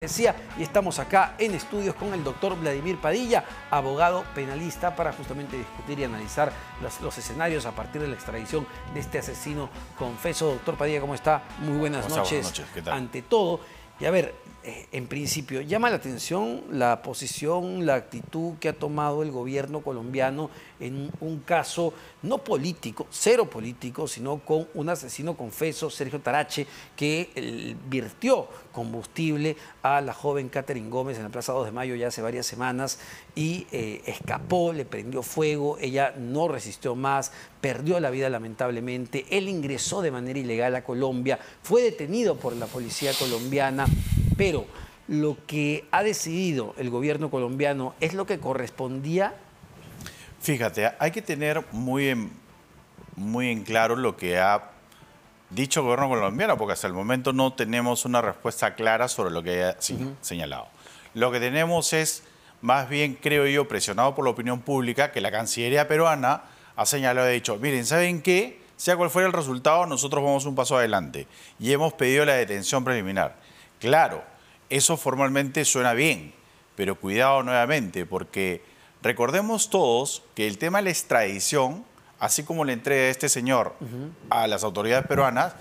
Decía, y estamos acá en estudios con el doctor Vladimir Padilla, abogado penalista, para justamente discutir y analizar los escenarios a partir de la extradición de este asesino confeso. Doctor Padilla, ¿cómo está? Muy buenas noches. Buenas noches, ¿qué tal? Ante todo, y a ver, en principio, llama la atención la posición, la actitud que ha tomado el gobierno colombiano en un caso no político, cero político, sino con un asesino confeso, Sergio Tarache, que virtió combustible a la joven Katherine Gómez en la Plaza 2 de Mayo ya hace varias semanas y escapó, le prendió fuego, ella no resistió más, perdió la vida lamentablemente, él ingresó de manera ilegal a Colombia, fue detenido por la policía colombiana, pero lo que ha decidido el gobierno colombiano es lo que correspondía. Fíjate, hay que tener muy en claro lo que ha dicho el gobierno colombiano, porque hasta el momento no tenemos una respuesta clara sobre lo que ha señalado. Lo que tenemos es, más bien, creo yo, presionado por la opinión pública, que la Cancillería peruana ha señalado y ha dicho, miren, ¿saben qué? Sea cual fuera el resultado, nosotros vamos un paso adelante y hemos pedido la detención preliminar. Claro, eso formalmente suena bien, pero cuidado nuevamente, porque recordemos todos que el tema de la extradición, así como la entrega de este señor a las autoridades peruanas,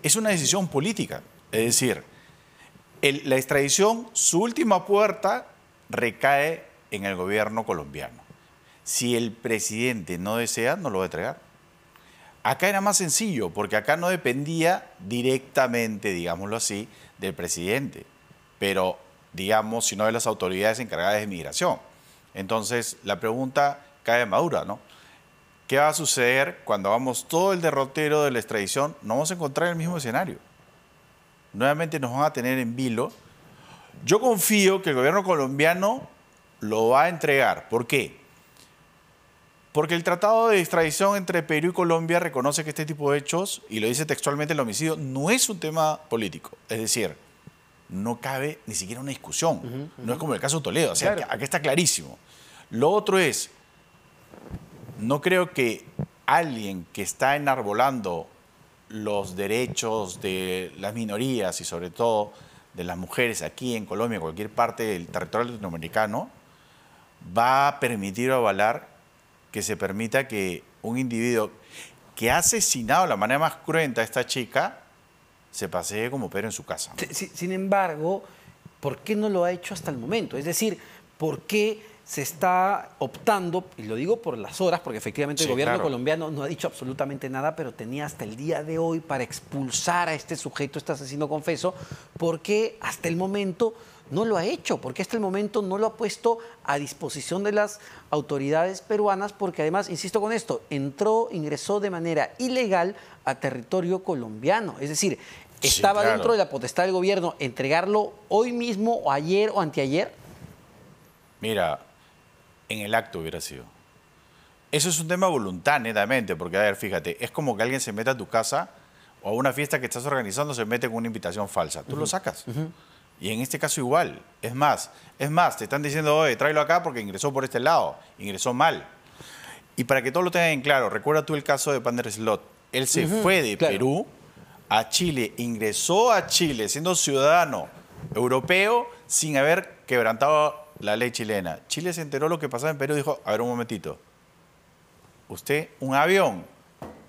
es una decisión política. Es decir, la extradición, su última puerta recae en el gobierno colombiano. Si el presidente no desea, no lo va a entregar. Acá era más sencillo, porque acá no dependía directamente, digámoslo así, del presidente, pero, digamos, sino de las autoridades encargadas de migración. Entonces, la pregunta cae madura, ¿no? ¿Qué va a suceder cuando hagamos todo el derrotero de la extradición? Nos vamos a encontrar en el mismo escenario. Nuevamente nos van a tener en vilo. Yo confío que el gobierno colombiano lo va a entregar. ¿Por qué? Porque el tratado de extradición entre Perú y Colombia reconoce que este tipo de hechos, y lo dice textualmente el homicidio, no es un tema político. Es decir, no cabe ni siquiera una discusión. No es como el caso de Toledo. O sea, claro, aquí está clarísimo. Lo otro es, no creo que alguien que está enarbolando los derechos de las minorías y sobre todo de las mujeres aquí en Colombia, en cualquier parte del territorio latinoamericano, va a permitir o avalar que se permita que un individuo que ha asesinado de la manera más cruenta a esta chica se pasee como Pedro en su casa. Sin embargo, ¿por qué no lo ha hecho hasta el momento? Es decir, ¿por qué se está optando, y lo digo por las horas, porque efectivamente el gobierno colombiano no ha dicho absolutamente nada, pero tenía hasta el día de hoy para expulsar a este sujeto, este asesino confeso, ¿por qué hasta el momento no lo ha hecho? ¿Por qué hasta el momento no lo ha puesto a disposición de las autoridades peruanas? Porque además, insisto con esto, ingresó de manera ilegal a territorio colombiano. Es decir, ¿estaba dentro de la potestad del gobierno entregarlo hoy mismo o ayer o anteayer? Mira, en el acto hubiera sido. Eso es un tema voluntad, netamente, porque, a ver, fíjate, es como que alguien se meta a tu casa o a una fiesta que estás organizando, se mete con una invitación falsa. Tú lo sacas. Y en este caso igual. Es más, te están diciendo, oye, tráelo acá porque ingresó por este lado, ingresó mal. Y para que todo lo tengan en claro, recuerda tú el caso de Pander Slot. Él se fue de Perú a Chile, ingresó a Chile siendo ciudadano europeo sin haber quebrantado la ley chilena. Chile se enteró lo que pasaba en Perú y dijo, a ver un momentito, usted, un avión,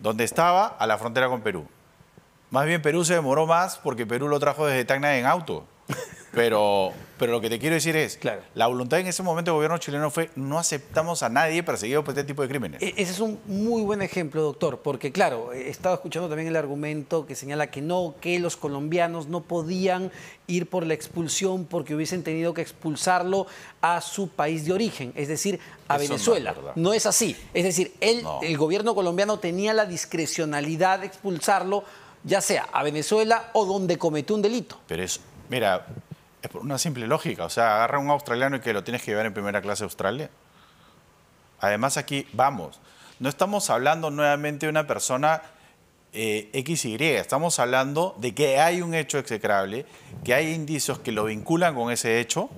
¿dónde estaba? A la frontera con Perú. Más bien Perú se demoró más porque Perú lo trajo desde Tacna en auto. Pero lo que te quiero decir es, la voluntad en ese momento del gobierno chileno fue no aceptamos a nadie perseguido por este tipo de crímenes. Ese es un muy buen ejemplo, doctor, porque claro, he estado escuchando también el argumento que señala que no, que los colombianos no podían ir por la expulsión porque hubiesen tenido que expulsarlo a su país de origen, es decir, a Venezuela. No es así. Es decir, el gobierno colombiano tenía la discrecionalidad de expulsarlo, ya sea a Venezuela o donde cometió un delito. Pero eso, mira, es por una simple lógica. O sea, agarra a un australiano y que lo tienes que llevar en primera clase a Australia. Además aquí, vamos, no estamos hablando nuevamente de una persona XY. Estamos hablando de que hay un hecho execrable, que hay indicios que lo vinculan con ese hecho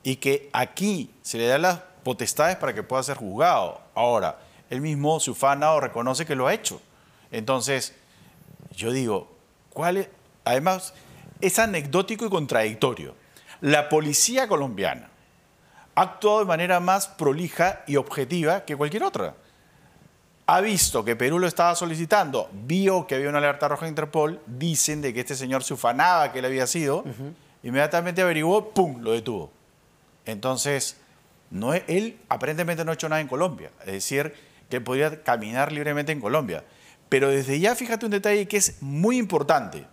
y que aquí se le dan las potestades para que pueda ser juzgado. Ahora, él mismo se ufana o reconoce que lo ha hecho. Entonces, yo digo, ¿cuál es? Además, es anecdótico y contradictorio. La policía colombiana ha actuado de manera más prolija y objetiva que cualquier otra. Ha visto que Perú lo estaba solicitando, vio que había una alerta roja de Interpol, dicen de que este señor se ufanaba que él había sido, inmediatamente averiguó, ¡pum!, lo detuvo. Entonces, él aparentemente no ha hecho nada en Colombia, es decir, que él podría caminar libremente en Colombia. Pero desde ya, fíjate un detalle que es muy importante,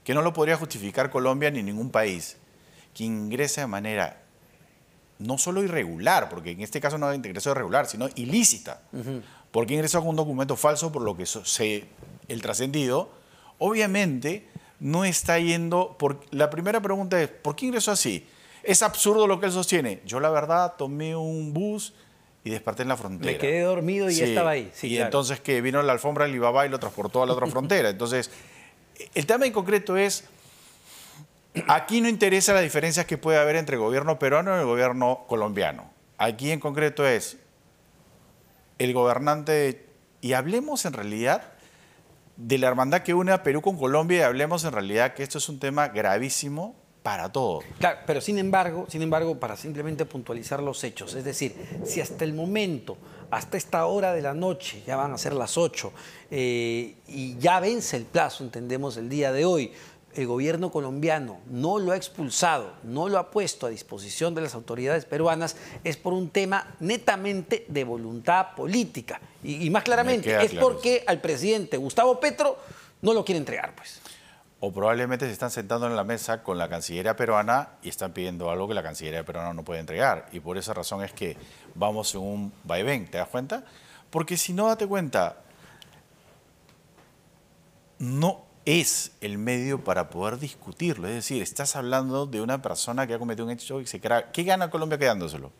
que no lo podría justificar Colombia ni ningún país, que ingresa de manera no solo irregular, porque en este caso no ingresó irregular, sino ilícita, porque ingresó con un documento falso, por lo que el trascendido, obviamente no está yendo. La primera pregunta es, ¿por qué ingresó así? Es absurdo lo que él sostiene. Yo la verdad tomé un bus y desperté en la frontera. Me quedé dormido y ya estaba ahí. Sí, y claro. entonces que vino la alfombra Alibaba y lo transportó a la otra frontera. Entonces, el tema en concreto es, aquí no interesa las diferencias que puede haber entre el gobierno peruano y el gobierno colombiano. Aquí en concreto es el gobernante, y hablemos en realidad de la hermandad que une a Perú con Colombia, y hablemos en realidad que esto es un tema gravísimo para todos. Claro, pero sin embargo, para simplemente puntualizar los hechos, es decir, si hasta el momento, hasta esta hora de la noche, ya van a ser las 8, y ya vence el plazo, entendemos, el día de hoy, el gobierno colombiano no lo ha expulsado, no lo ha puesto a disposición de las autoridades peruanas, es por un tema netamente de voluntad política. Y más claramente, es porque al presidente Gustavo Petro no lo quiere entregar, pues. O probablemente se están sentando en la mesa con la Cancillería peruana y están pidiendo algo que la Cancillería peruana no puede entregar. Y por esa razón es que vamos en un vaivén, ¿te das cuenta? Porque si no, date cuenta, no es el medio para poder discutirlo. Es decir, estás hablando de una persona que ha cometido un hecho y se crea. ¿Qué gana Colombia quedándoselo?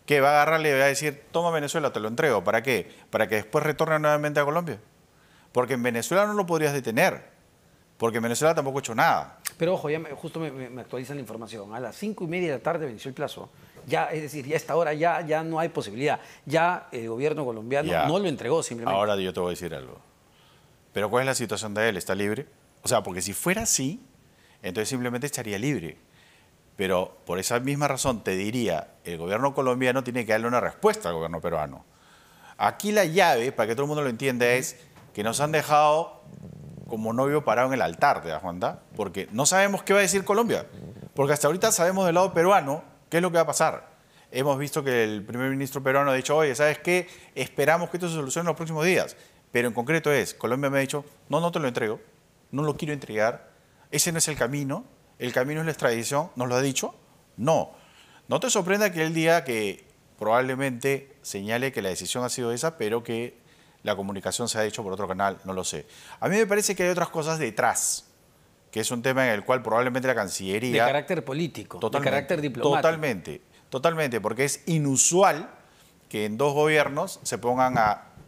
¿Qué va a agarrarle y va a decir, toma Venezuela, te lo entrego? ¿Para qué? ¿Para que después retorne nuevamente a Colombia? Porque en Venezuela no lo podrías detener. Porque en Venezuela tampoco ha hecho nada. Pero ojo, ya justo me actualizan la información. A las 5:30 de la tarde venció el plazo. Ya, es decir, ya a esta hora ya no hay posibilidad. Ya el gobierno colombiano no lo entregó simplemente. Ahora yo te voy a decir algo. Pero ¿cuál es la situación de él? ¿Está libre? O sea, porque si fuera así, entonces simplemente estaría libre. Pero por esa misma razón te diría, el gobierno colombiano tiene que darle una respuesta al gobierno peruano. Aquí la llave, para que todo el mundo lo entienda, es que nos han dejado como novio parado en el altar, ¿te das cuenta? Porque no sabemos qué va a decir Colombia. Porque hasta ahorita sabemos del lado peruano qué es lo que va a pasar. Hemos visto que el primer ministro peruano ha dicho, oye, ¿sabes qué? Esperamos que esto se solucione en los próximos días. Pero en concreto Colombia me ha dicho, no te lo entrego, no lo quiero entregar, ese no es el camino es la extradición, ¿nos lo ha dicho? No. No te sorprenda que él diga que probablemente señale que la decisión ha sido esa, pero que la comunicación se ha hecho por otro canal, no lo sé. A mí me parece que hay otras cosas detrás, que es un tema en el cual probablemente la Cancillería... De carácter político, de carácter diplomático. Totalmente, porque es inusual que en dos gobiernos se pongan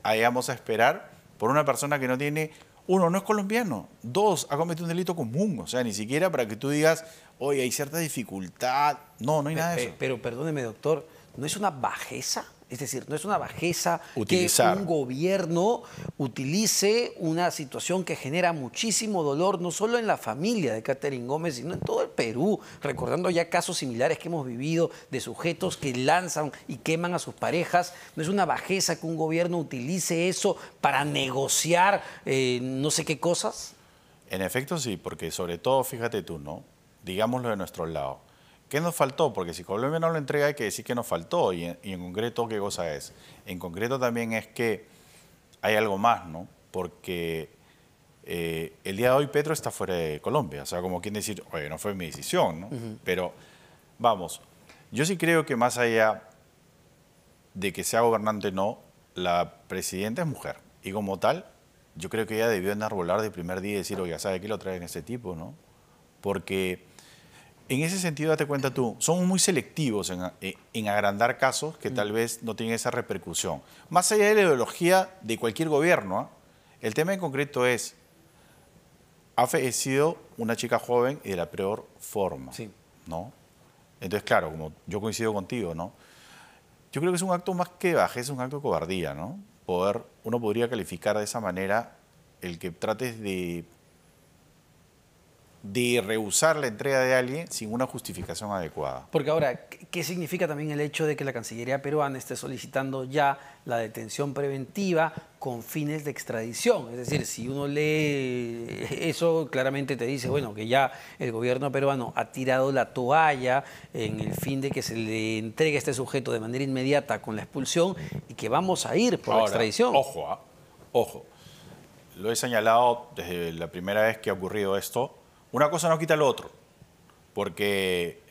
digamos, a esperar por una persona que no tiene... Uno, no es colombiano. Dos, ha cometido un delito común. O sea, ni siquiera para que tú digas, oye, hay cierta dificultad. No hay nada de eso. Pero perdóneme, doctor, ¿no es una bajeza? Es decir, no es una bajeza que un gobierno utilice una situación que genera muchísimo dolor, no solo en la familia de Katherine Gómez, sino en todo el Perú, recordando ya casos similares que hemos vivido de sujetos que lanzan y queman a sus parejas. No es una bajeza que un gobierno utilice eso para negociar no sé qué cosas. En efecto, sí, porque sobre todo, fíjate tú, ¿no? Digámoslo de nuestro lado. ¿Qué nos faltó? Porque si Colombia no lo entrega hay que decir que nos faltó. Y en concreto, ¿qué cosa es? En concreto también es que hay algo más, ¿no? Porque el día de hoy Petro está fuera de Colombia. O sea, como quien decir, oye, no fue mi decisión, ¿no? Pero, vamos, yo sí creo que más allá de que sea gobernante o no, la presidenta es mujer. Y como tal, yo creo que ella debió enarbolar de primer día y decir, oye, ¿sabe qué lo traen este tipo, no? Porque... En ese sentido, date cuenta tú, somos muy selectivos en agrandar casos que tal vez no tienen esa repercusión. Más allá de la ideología de cualquier gobierno, el tema en concreto es, ha fallecido una chica joven y de la peor forma, ¿no? Entonces, claro, como yo coincido contigo, ¿no? Yo creo que es un acto más que bajeza, es un acto de cobardía, ¿no? Uno podría calificar de esa manera el que trates de de rehusar la entrega de alguien sin una justificación adecuada. Porque ahora, ¿qué significa también el hecho de que la Cancillería peruana esté solicitando ya la detención preventiva con fines de extradición? Es decir, si uno lee eso, claramente te dice, bueno, que ya el gobierno peruano ha tirado la toalla en el fin de que se le entregue a este sujeto de manera inmediata con la expulsión y que vamos a ir por la extradición. Ojo, ojo. Lo he señalado desde la primera vez que ha ocurrido esto. Una cosa no quita lo otro, porque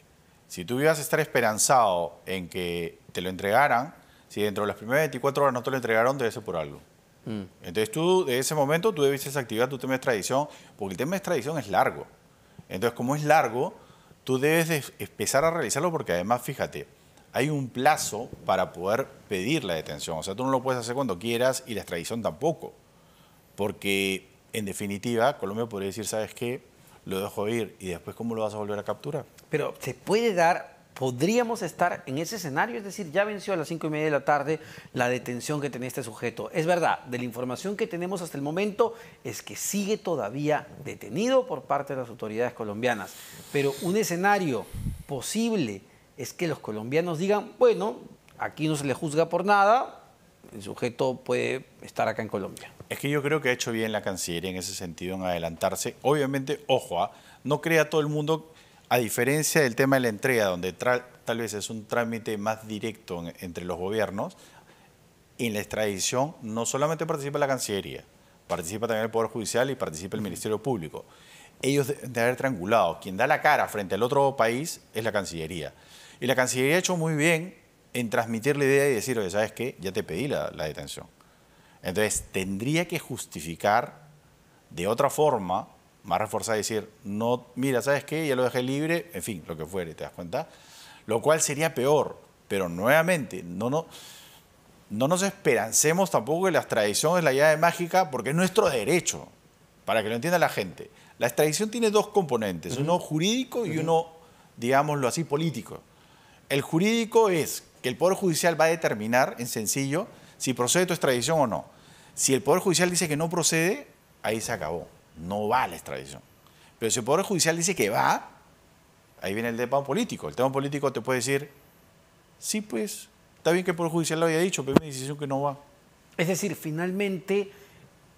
si tú ibas a estar esperanzado en que te lo entregaran, si dentro de las primeras 24 horas no te lo entregaron, debe ser por algo. Entonces tú, de ese momento, tú debes activar tu tema de extradición, porque el tema de extradición es largo. Entonces, como es largo, tú debes de empezar a realizarlo, porque además, fíjate, hay un plazo para poder pedir la detención. O sea, tú no lo puedes hacer cuando quieras y la extradición tampoco. Porque, en definitiva, Colombia podría decir, ¿sabes qué? Lo dejo ir y después, ¿cómo lo vas a volver a capturar? Pero se puede dar, podríamos estar en ese escenario, es decir, ya venció a las 5:30 de la tarde la detención que tenía este sujeto. Es verdad, de la información que tenemos hasta el momento es que sigue todavía detenido por parte de las autoridades colombianas. Pero un escenario posible es que los colombianos digan, bueno, aquí no se le juzga por nada, el sujeto puede estar acá en Colombia. Es que yo creo que ha hecho bien la Cancillería en ese sentido, en adelantarse. Obviamente, ojo, no crea todo el mundo, a diferencia del tema de la entrega, donde tal vez es un trámite más directo entre los gobiernos, en la extradición no solamente participa la Cancillería, participa también el Poder Judicial y participa el Ministerio Público. Ellos deben de haber triangulado. Quien da la cara frente al otro país es la Cancillería. Y la Cancillería ha hecho muy bien en transmitir la idea y decir, oye, ¿sabes qué? Ya te pedí la detención. Entonces, tendría que justificar de otra forma, más reforzada, decir, no, mira, ¿sabes qué? Ya lo dejé libre, en fin, lo que fuere, ¿te das cuenta? Lo cual sería peor, pero nuevamente, no nos esperancemos tampoco que la extradición es la llave mágica, porque es nuestro derecho, para que lo entienda la gente. La extradición tiene dos componentes, uno jurídico y uno, digámoslo así, político. El jurídico es que el Poder Judicial va a determinar, en sencillo, si procede tu extradición o no. Si el Poder Judicial dice que no procede, ahí se acabó. No va la extradición. Pero si el Poder Judicial dice que va, ahí viene el tema político. El tema político te puede decir, sí, pues, está bien que el Poder Judicial lo haya dicho, pero hay una decisión que no va. Es decir, finalmente,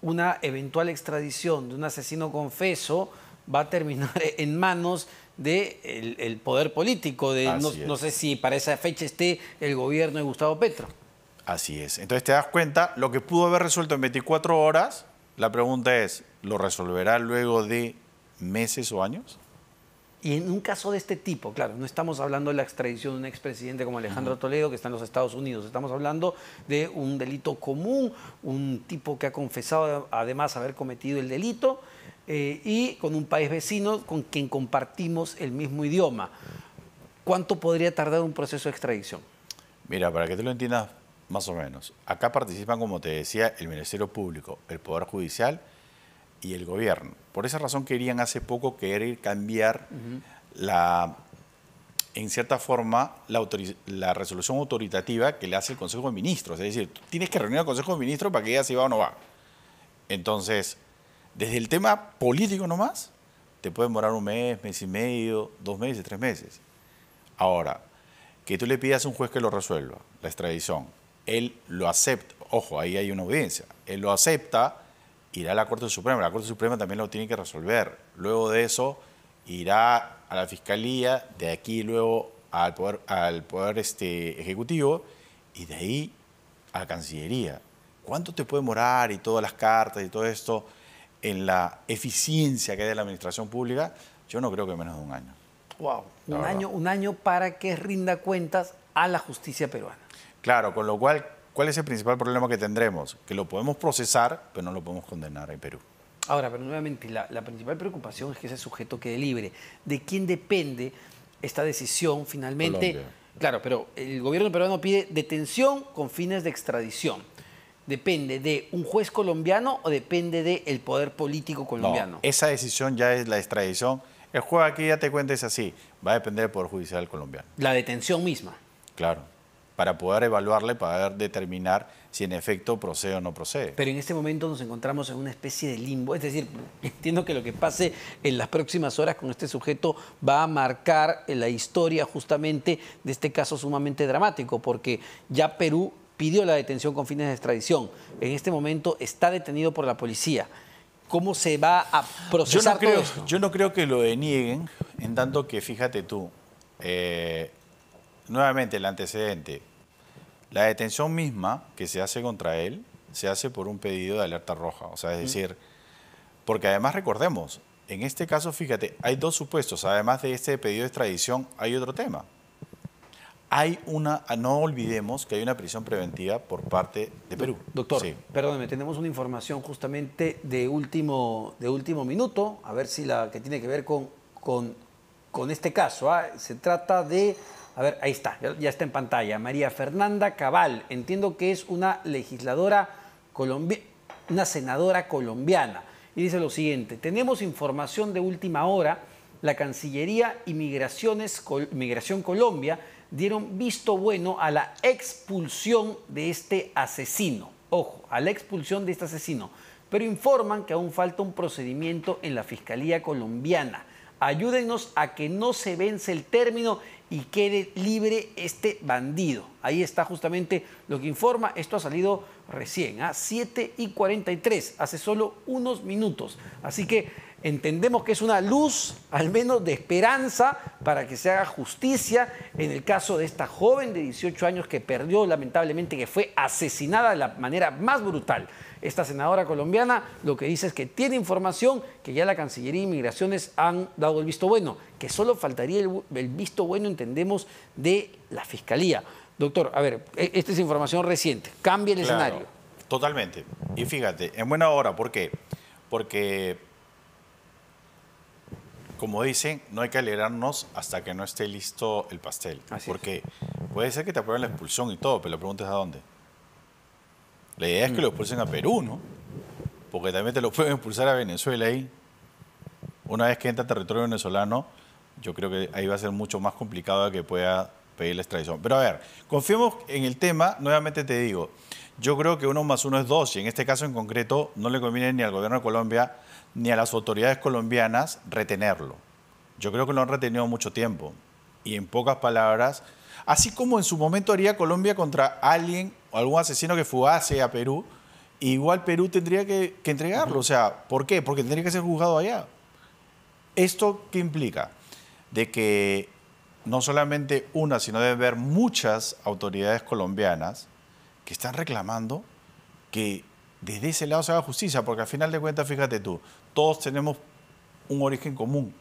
una eventual extradición de un asesino confeso va a terminar en manos del poder político. No sé si para esa fecha esté el gobierno de Gustavo Petro. Así es. Entonces te das cuenta, lo que pudo haber resuelto en 24 horas, la pregunta es, ¿lo resolverá luego de meses o años? Y en un caso de este tipo, claro, no estamos hablando de la extradición de un expresidente como Alejandro Toledo, que está en los Estados Unidos. Estamos hablando de un delito común, un tipo que ha confesado además haber cometido el delito y con un país vecino con quien compartimos el mismo idioma. ¿Cuánto podría tardar un proceso de extradición? Mira, para que tú lo entiendas más o menos, acá participan, como te decía, el Ministerio Público, el Poder Judicial y el gobierno. Por esa razón querían hace poco querer cambiar en cierta forma, la resolución autoritativa que le hace el Consejo de Ministros. Es decir, tú tienes que reunir al Consejo de Ministros para que diga si va o no va. Entonces, desde el tema político nomás, te puede demorar un mes, mes y medio, 2 meses, 3 meses. Ahora, que tú le pidas a un juez que lo resuelva, la extradición, él lo acepta, ojo, ahí hay una audiencia, él lo acepta, irá a la Corte Suprema, la Corte Suprema también lo tiene que resolver. Luego de eso, irá a la Fiscalía, de aquí luego al Poder Ejecutivo y de ahí a la Cancillería. ¿Cuánto te puede demorar y todas las cartas y todo esto en la eficiencia que hay de la administración pública? Yo no creo que menos de un año. Wow, un año para que rinda cuentas a la justicia peruana. Claro, con lo cual, ¿cuál es el principal problema que tendremos? Que lo podemos procesar, pero no lo podemos condenar en Perú. Ahora, pero nuevamente, la principal preocupación es que ese sujeto quede libre. ¿De quién depende esta decisión finalmente? Colombia. Claro, pero el gobierno peruano pide detención con fines de extradición. ¿Depende de un juez colombiano o depende del poder político colombiano? No, esa decisión ya es la extradición. El juego aquí, ya te cuento, es así. Va a depender del Poder Judicial colombiano. La detención misma. Claro. para poder evaluarla y poder determinar si en efecto procede o no procede. Pero en este momento nos encontramos en una especie de limbo. Es decir, entiendo que lo que pase en las próximas horas con este sujeto va a marcar la historia justamente de este caso sumamente dramático, porque ya Perú pidió la detención con fines de extradición. En este momento está detenido por la policía. ¿Cómo se va a procesar todo esto? Yo no creo que lo denieguen, en tanto que, fíjate tú, nuevamente el antecedente, la detención misma que se hace contra él, se hace por un pedido de alerta roja. O sea, es decir, porque además recordemos, en este caso, fíjate, hay dos supuestos. Además de este pedido de extradición, hay otro tema. No olvidemos que hay una prisión preventiva por parte de Perú. Doctor, sí. Perdóneme, tenemos una información justamente de último minuto, a ver si la que tiene que ver con este caso. Se trata de, a ver, ahí está, ya está en pantalla, María Fernanda Cabal. Entiendo que es una legisladora colombiana, una senadora colombiana. Y dice lo siguiente: tenemos información de última hora, la Cancillería y Migración Colombia dieron visto bueno a la expulsión de este asesino. Ojo, a la expulsión de este asesino. Pero informan que aún falta un procedimiento en la Fiscalía colombiana. Ayúdenos a que no se vence el término y quede libre este bandido. Ahí está justamente lo que informa. Esto ha salido recién, 7:43, hace solo unos minutos. Así que entendemos que es una luz, al menos de esperanza, para que se haga justicia en el caso de esta joven de 18 años que perdió, lamentablemente, que fue asesinada de la manera más brutal. Esta senadora colombiana lo que dice es que tiene información, que ya la Cancillería y Migraciones han dado el visto bueno, que solo faltaría el visto bueno, entendemos, de la Fiscalía. Doctor, a ver, esta es información reciente, cambia el escenario. Totalmente. Y fíjate, en buena hora, ¿por qué? Porque, como dicen, no hay que alegrarnos hasta que no esté listo el pastel. Porque puede ser que te aprueben la expulsión y todo, pero la pregunta es ¿a dónde? La idea es que lo expulsen a Perú, ¿no? Porque también te lo pueden expulsar a Venezuela ahí. Una vez que entra a territorio venezolano, yo creo que ahí va a ser mucho más complicado que pueda pedir la extradición. Pero a ver, confiemos en el tema, nuevamente te digo, yo creo que 1 más 1 es 2, y en este caso en concreto no le conviene ni al gobierno de Colombia ni a las autoridades colombianas retenerlo. Yo creo que lo han retenido mucho tiempo. Y en pocas palabras, así como en su momento haría Colombia contra alguien o algún asesino que fugase a Perú, igual Perú tendría que entregarlo. O sea, ¿por qué? Porque tendría que ser juzgado allá. ¿Esto qué implica? De que no solamente una, sino debe haber muchas autoridades colombianas que están reclamando que desde ese lado se haga justicia, porque al final de cuentas, fíjate tú, todos tenemos un origen común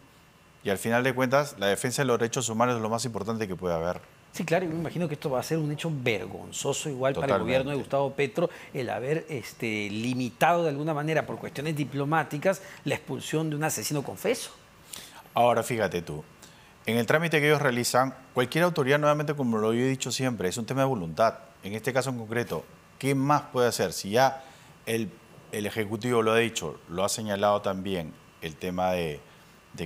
y al final de cuentas la defensa de los derechos humanos es lo más importante que puede haber. Sí, claro, yo me imagino que esto va a ser un hecho vergonzoso igual para el gobierno de Gustavo Petro, el haber limitado de alguna manera por cuestiones diplomáticas la expulsión de un asesino confeso. Ahora, fíjate tú, en el trámite que ellos realizan, cualquier autoridad, nuevamente, como lo he dicho siempre, es un tema de voluntad. En este caso en concreto, ¿qué más puede hacer? Si ya el Ejecutivo lo ha dicho, lo ha señalado también, el tema de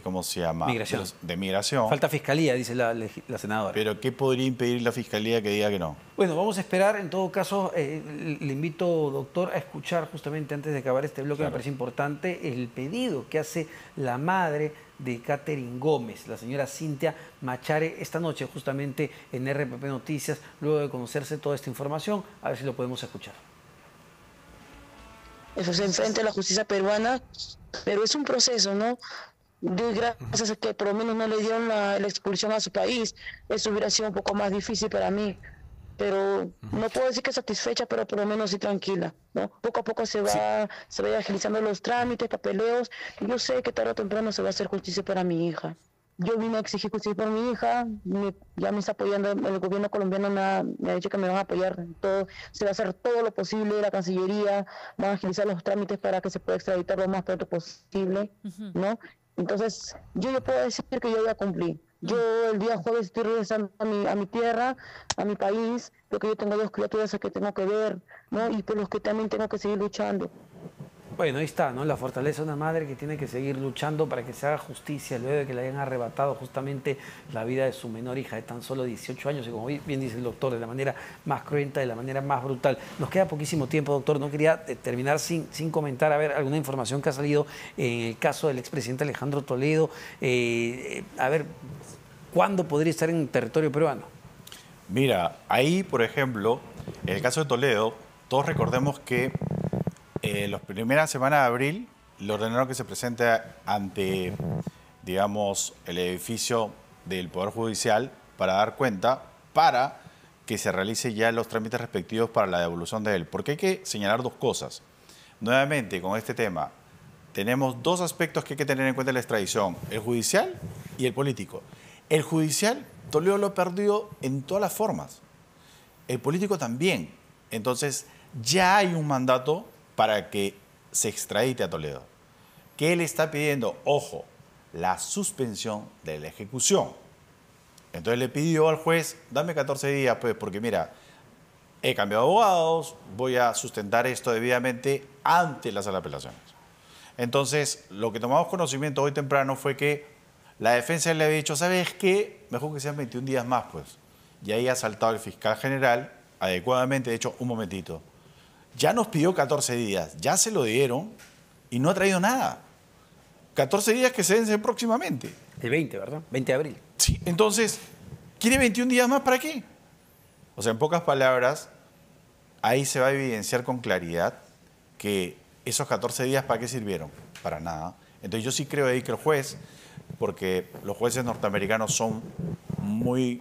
¿cómo se llama? Migración. De migración. Falta fiscalía, dice la senadora. Pero ¿qué podría impedir la fiscalía que diga que no? Bueno, vamos a esperar. En todo caso, le invito, doctor, a escuchar justamente antes de acabar este bloque, me parece importante, el pedido que hace la madre de Catherine Gómez, la señora Cintia Machare, esta noche justamente en RPP Noticias, luego de conocerse toda esta información. A ver si lo podemos escuchar. Eso se enfrenta a la justicia peruana, pero es un proceso, ¿no? Doy gracias a que por lo menos no le dieron la expulsión a su país. Eso hubiera sido un poco más difícil para mí. Pero no puedo decir que satisfecha, pero por lo menos sí tranquila, ¿no? Poco a poco se va agilizando los trámites, papeleos. Y yo sé que tarde o temprano se va a hacer justicia para mi hija. Yo vine a exigir justicia por mi hija, ya me está apoyando, el gobierno colombiano me ha dicho que me van a apoyar en todo, se va a hacer todo lo posible, la Cancillería va a agilizar los trámites para que se pueda extraditar lo más pronto posible, ¿no? Entonces, yo puedo decir que yo voy a cumplir. Yo el día jueves estoy regresando a mi tierra, a mi país, porque yo tengo 2 criaturas que tengo que ver, ¿no? Y por los que también tengo que seguir luchando. Bueno, ahí está, ¿no? La fortaleza de una madre que tiene que seguir luchando para que se haga justicia luego de que le hayan arrebatado justamente la vida de su menor hija de tan solo 18 años y como bien dice el doctor, de la manera más cruenta, de la manera más brutal. Nos queda poquísimo tiempo, doctor. No quería terminar sin comentar, a ver, alguna información que ha salido en el caso del expresidente Alejandro Toledo. A ver, ¿cuándo podría estar en territorio peruano? Mira, ahí, por ejemplo, en el caso de Toledo, todos recordemos que la primera semana de abril le ordenaron que se presente ante, digamos, el edificio del Poder Judicial para dar cuenta, para que se realice ya los trámites respectivos para la devolución de él. Porque hay que señalar dos cosas. Nuevamente, con este tema, tenemos dos aspectos que hay que tener en cuenta en la extradición, el judicial y el político. El judicial, Toledo lo perdió en todas las formas. El político también. Entonces, ya hay un mandato para que se extradite a Toledo. ¿Qué él está pidiendo? Ojo, la suspensión de la ejecución. Entonces le pidió al juez, dame 14 días, pues, porque mira, he cambiado abogados, voy a sustentar esto debidamente ante la sala de apelaciones. Entonces, lo que tomamos conocimiento hoy temprano fue que la defensa le había dicho, ¿sabes qué? Mejor que sean 21 días más, pues. Y ahí ha saltado el fiscal general, adecuadamente, de hecho, un momentito. Ya nos pidió 14 días, ya se lo dieron y no ha traído nada. 14 días que se vencen próximamente. El 20, ¿verdad? 20 de abril. Sí, entonces, ¿quiere 21 días más para qué? O sea, en pocas palabras, ahí se va a evidenciar con claridad que esos 14 días ¿para qué sirvieron? Para nada. Entonces yo sí creo ahí que el juez, porque los jueces norteamericanos son muy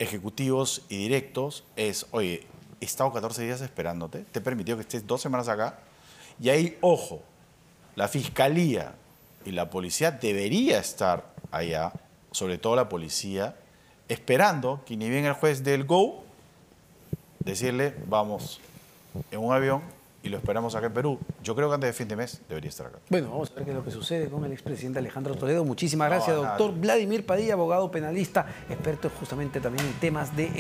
ejecutivos y directos, es, oye, he estado 14 días esperándote, te he permitido que estés 2 semanas acá, y ahí, ojo, la fiscalía y la policía debería estar allá, sobre todo la policía, esperando que ni bien el juez dé el go, decirle, vamos en un avión y lo esperamos acá en Perú. Yo creo que antes de fin de mes debería estar acá. Bueno, vamos a ver qué es lo que sucede con el expresidente Alejandro Toledo. Muchísimas gracias, nada. doctor Vladimir Padilla, abogado penalista, experto justamente también en temas de